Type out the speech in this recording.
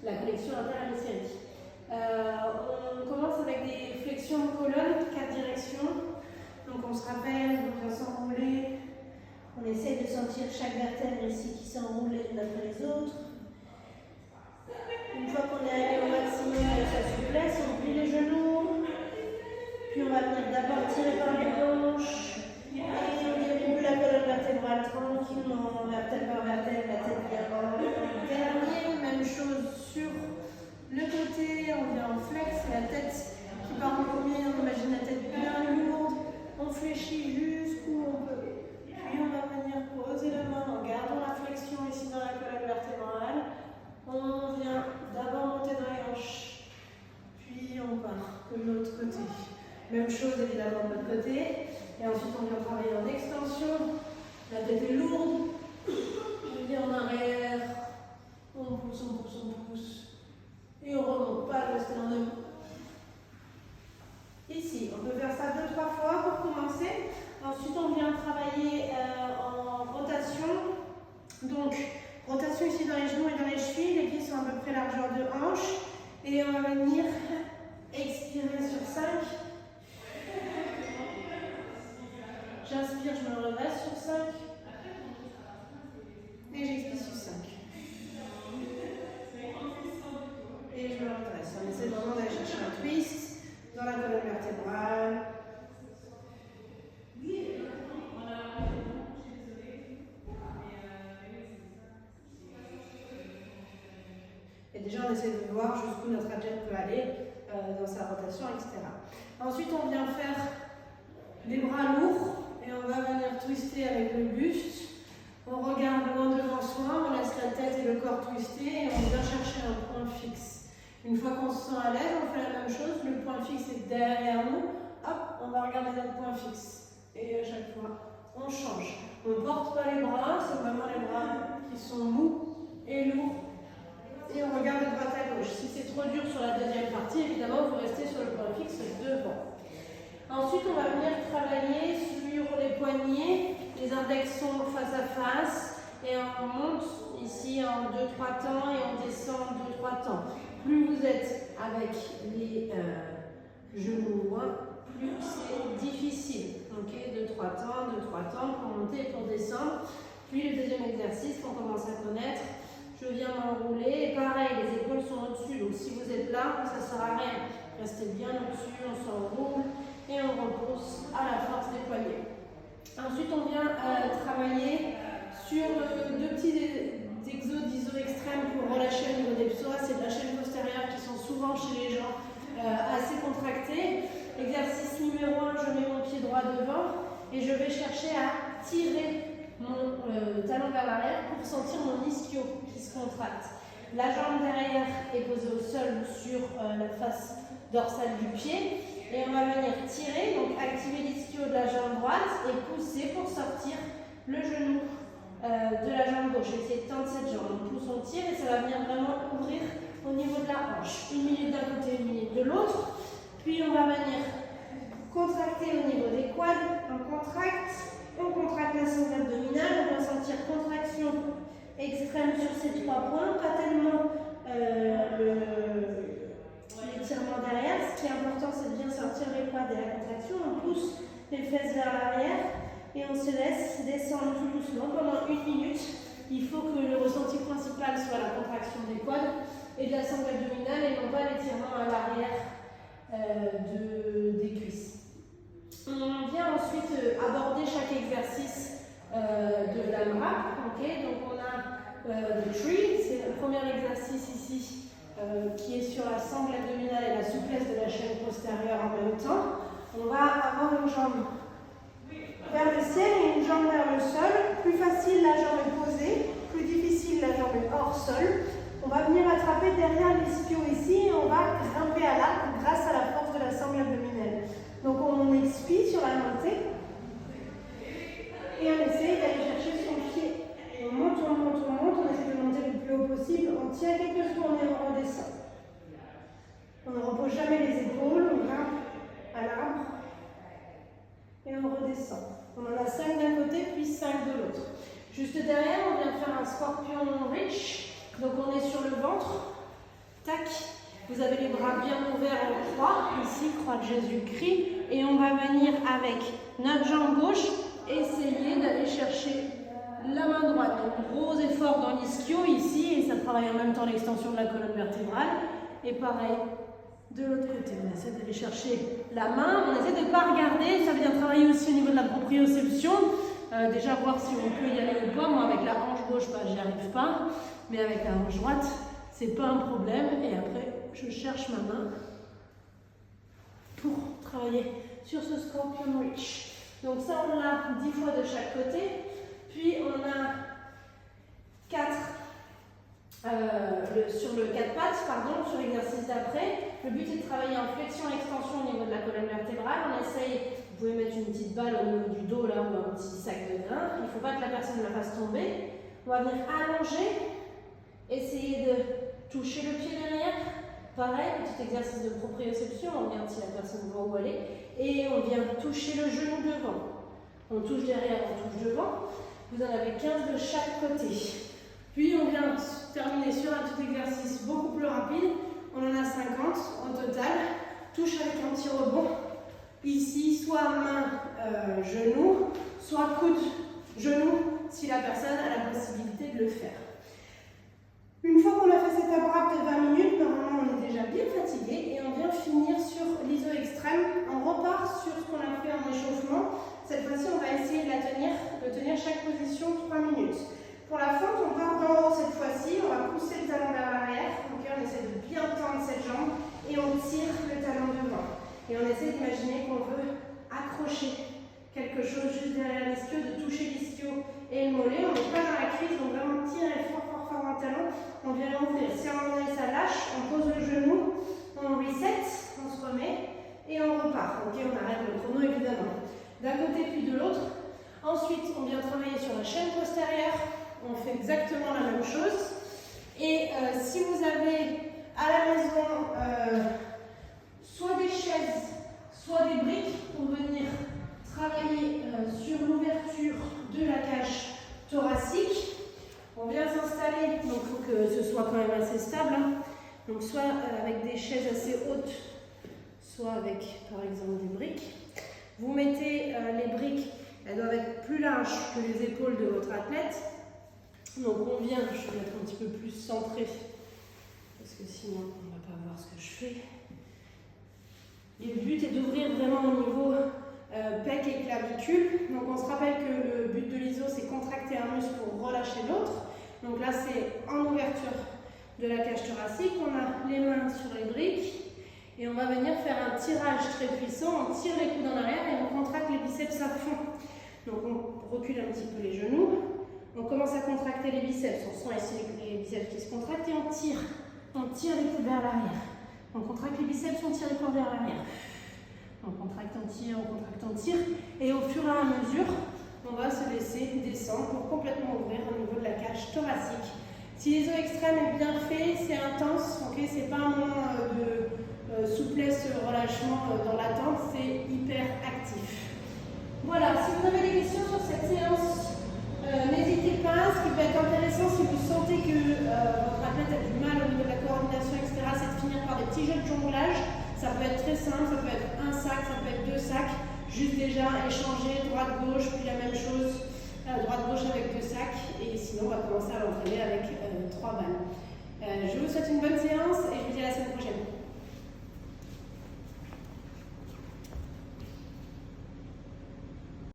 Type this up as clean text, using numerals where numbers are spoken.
la collection inter-hémisphérique. On commence avec des flexions de colonne, 4 directions. Donc on se rappelle, on vient s'enrouler. On essaie de sentir chaque vertèbre ici qui s'enroule les unes après les autres. Une fois qu'on est arrivé au maximum de sa souplesse, on plie les genoux. Puis on va venir d'abord tirer par les hanches. Et on déboucle la colonne vertébrale tranquillement, vertèbre par vertèbre, la tête bien en dernier. Même chose sur le côté, on vient en flex, la tête qui part en premier, on imagine la tête bien lourde. On fléchit jusqu'où on peut. Puis on va venir poser la main en gardant la flexion ici dans la colonne vertébrale. On vient d'abord monter dans les hanches, puis on part de l'autre côté. Même chose évidemment de l'autre côté. Et ensuite on vient travailler en extension. La tête est lourde. On vient en arrière. On pousse, on pousse, on pousse. Et on remonte pas le sternum. Ici, on peut faire ça 2-3 fois pour commencer. Ensuite, on vient travailler en rotation. Donc, rotation ici dans les genoux et dans les chevilles. Les pieds sont à peu près largeur de hanche. Et on va venir expirer sur 5. J'inspire, je me redresse sur 5. Et j'expire sur 5. Et je me redresse. On essaie vraiment d'aller chercher un twist dans la colonne vertébrale. Et déjà, on essaie de voir jusqu'où notre athlète peut aller dans sa rotation, etc. Ensuite, on vient faire des bras lourds et on va venir twister avec le buste. On regarde loin devant soi, on laisse la tête et le corps twister et on vient chercher un point fixe. Une fois qu'on se sent à l'aise, on fait la même chose. Le point fixe est derrière nous. Hop, on va regarder notre point fixe. Et à chaque fois, on change. On ne porte pas les bras, c'est vraiment les bras qui sont mous et lourds. Et on regarde de droite à gauche. Si c'est trop dur sur la deuxième partie, évidemment, vous restez sur le point fixe devant. Ensuite, on va venir travailler sur les poignets. Les index sont face à face. Et on monte ici en 2-3 temps et on descend en 2-3 temps. Plus vous êtes avec les genoux loin, plus c'est difficile. Ok, 2-3 temps pour monter et pour descendre. Puis le deuxième exercice qu'on commence à connaître. Je viens m'enrouler et pareil, les épaules sont au-dessus. Donc si vous êtes là, ça ne sert à rien. Restez bien au-dessus, on s'enroule et on repose à la force des poignets. Ensuite, on vient travailler sur 2 petits exos d'iso extrêmes pour relâcher au niveau des psoas et de la chaîne postérieure qui sont souvent chez les gens assez contractés. Exercice numéro 1, je mets mon pied droit devant et je vais chercher à tirer mon talon vers l'arrière pour sentir mon ischio qui se contracte. La jambe derrière est posée au sol sur la face dorsale du pied et on va venir tirer, donc activer l'ischio de la jambe droite et pousser pour sortir le genou de la jambe gauche. Essayez de tendre cette jambe. On pousse, on tire et ça va venir vraiment ouvrir au niveau de la hanche. 1 minute d'un côté, 1 minute de l'autre. Puis on va venir contracter au niveau des quads. On contracte la sangle abdominale. On va sentir contraction extrême sur ces 3 points. Pas tellement l'étirement derrière. Ce qui est important, c'est de bien sortir les quads et la contraction. On pousse les fesses vers l'arrière. Et on se laisse descendre tout doucement pendant 1 minute. Il faut que le ressenti principal soit la contraction des quads et de la sangle abdominale et non pas l'étirement à l'arrière des cuisses. On vient ensuite aborder chaque exercice de l'AMRAP. Okay, donc on a le tree, c'est le premier exercice ici qui est sur la sangle abdominale et la souplesse de la chaîne postérieure en même temps. On va avoir une jambe vers le ciel et une jambe vers le sol. Plus facile, la jambe est posée. Plus difficile, la jambe est hors sol. On va venir attraper derrière l'ischio ici et on va grimper à l'arc grâce à la force de la sangle abdominale. Donc on expire sur la montée et on essaye d'aller chercher son pied. On monte, on essaie de monter le plus haut possible. On tient quelques secondes et on redescend. On ne repose jamais les épaules, on grimpe à l'arbre et on redescend. On en a 5 d'un côté, puis 5 de l'autre. Juste derrière, on vient faire un scorpion reach. Donc on est sur le ventre. Tac. Vous avez les bras bien ouverts en croix, ici, croix de Jésus-Christ. Et on va venir avec notre jambe gauche, essayer d'aller chercher la main droite. Donc gros effort dans l'ischio ici, et ça travaille en même temps l'extension de la colonne vertébrale. Et pareil, de l'autre côté, on essaie d'aller chercher la main. On essaie de ne pas regarder, ça vient travailler aussi au niveau de la proprioception. Déjà voir si on peut y aller ou pas. Moi avec la hanche gauche, bah, j'y arrive pas. Mais avec la hanche droite, c'est pas un problème. Et après, je cherche ma main pour travailler sur ce Scorpion Reach. Donc ça, on l'a 10 fois de chaque côté. Puis on a 4 sur le 4 pattes, pardon, sur l'exercice d'après. Le but est de travailler en flexion-extension au niveau de la colonne vertébrale. On essaye, vous pouvez mettre une petite balle au niveau du dos là, ou un petit sac de grains. Il ne faut pas que la personne la fasse tomber. On va venir allonger, essayer de toucher le pied derrière. Pareil, petit exercice de proprioception. On regarde si la personne voit où elle est. Et on vient toucher le genou devant. On touche derrière, on touche devant. Vous en avez 15 de chaque côté. Puis on vient terminer sur un petit exercice beaucoup plus rapide. On en a 50 au total. Touche avec un petit rebond. Ici, soit main, genou, soit coude, genou, si la personne a la possibilité de le faire. Une fois qu'on a fait cette ABRAP de 20 minutes, normalement on est déjà bien fatigué et on vient finir sur l'iso extrême. On repart sur ce qu'on a fait en échauffement. Cette fois-ci, on va essayer de tenir chaque position 3 minutes. Pour la fente, on part d'en haut cette fois-ci. On va pousser le talon vers l'arrière. Okay, on essaie de bien tendre cette jambe et on tire le talon devant. Et on essaie d'imaginer qu'on veut accrocher quelque chose juste derrière l'ischio, de toucher l'ischio et le mollet. On n'est pas dans la cuisse, donc vraiment tirer fort dans le talon. On vient ouvrir. Si à un moment donné ça lâche, on pose le genou, on reset, on se remet et on repart. Ok, on arrête le chrono évidemment. D'un côté puis de l'autre. Ensuite, on vient travailler sur la chaîne postérieure. On fait exactement la même chose. Et si vous avez à la maison soit des chaises, soit des briques pour venir travailler sur l'ouverture de la cage thoracique, on vient s'installer, donc il faut que ce soit quand même assez stable, hein. Donc soit avec des chaises assez hautes, soit avec par exemple des briques. Vous mettez les briques, elles doivent être plus larges que les épaules de votre athlète. Donc on vient, je vais être un petit peu plus centré, parce que sinon on ne va pas voir ce que je fais. Et le but est d'ouvrir vraiment au niveau pec et clavicule. Donc on se rappelle que le but de l'iso, c'est contracter un muscle pour relâcher l'autre. Donc là c'est en ouverture de la cage thoracique, on a les mains sur les briques et on va venir faire un tirage très puissant. On tire les coudes en arrière et on contracte les biceps à fond. Donc on recule un petit peu les genoux. On commence à contracter les biceps, on sent ici les biceps qui se contractent et on tire les coudes vers l'arrière. On contracte les biceps, on tire les coudes vers l'arrière. On contracte, on tire. Et au fur et à mesure, on va se laisser descendre pour complètement ouvrir au niveau de la cage thoracique. Si l'iso extrême est bien fait, c'est intense, okay, c'est pas un moment de souplesse, relâchement dans l'attente, c'est hyper actif. Voilà, si vous avez des questions sur cette séance, n'hésitez pas. Ce qui peut être intéressant si vous sentez que votre athlète a du mal au niveau de la coordination, etc., c'est de finir par des petits jeux de jonglage. Ça peut être très simple, ça peut être un sac, ça peut être 2 sacs. Juste déjà échanger droite-gauche, puis la même chose, droite-gauche avec 2 sacs. Et sinon, on va commencer à l'entraîner avec 3 balles. Je vous souhaite une bonne séance